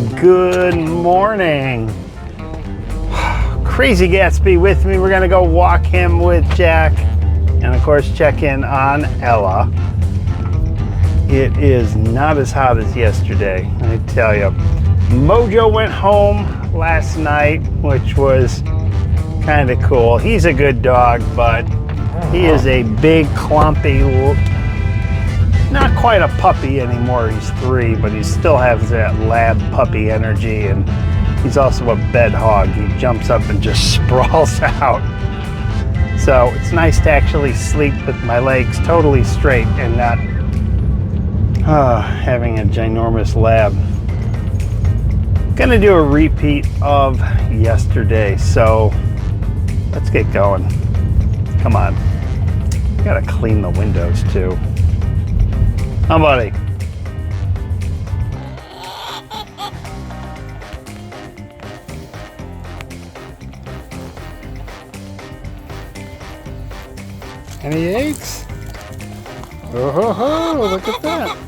Good morning. Crazy Gatsby with me. We're gonna go walk him with Jack and of course check in on Ella. It is not as hot as yesterday, I tell you. Mojo went home last night, which was kind of cool. He's a good dog, but he is a big, clumpy, not quite a puppy anymore. He's 3, but he still has that lab puppy energy, and he's also a bed hog. He jumps up and just sprawls out. So it's nice to actually sleep with my legs totally straight and not having a ginormous lab. Gonna do a repeat of yesterday, so let's get going. Come on. Gotta clean the windows too. Huh, buddy? Any eggs? Oh ho ho, look at that.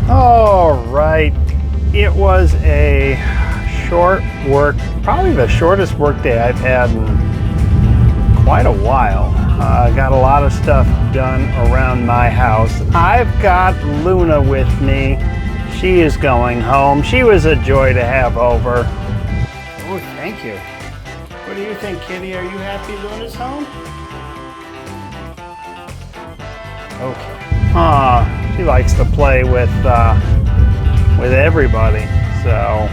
All right, it was a short work, probably the shortest work day I've had in quite a while. I got a lot of stuff done around my house. I've got Luna with me. She is going home. She was a joy to have over. Oh, thank you. What do you think, Kitty? Are you happy Luna's home? Okay. She likes to play with everybody, so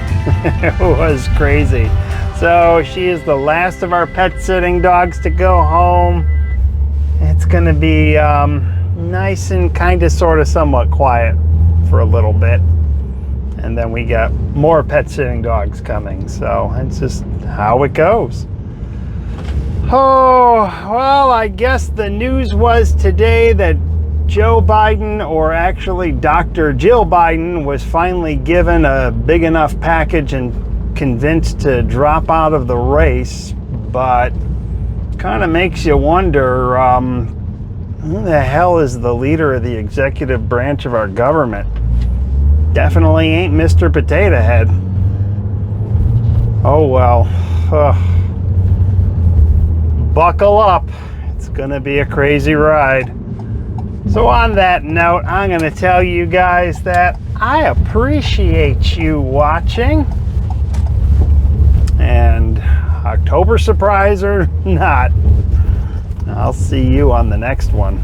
it was crazy. So she is the last of our pet sitting dogs to go home. It's gonna be nice and kind of sort of somewhat quiet for a little bit, and then we got more pet sitting dogs coming, so it's just how it goes. Oh, well, I guess the news was today that Joe Biden, or actually Dr. Jill Biden, was finally given a big enough package and convinced to drop out of the race, but kind of makes you wonder, who the hell is the leader of the executive branch of our government? Definitely ain't Mr. Potato Head. Oh well. Buckle up. It's gonna be a crazy ride. So on that note, I'm gonna tell you guys that I appreciate you watching. And October surprise or not, I'll see you on the next one.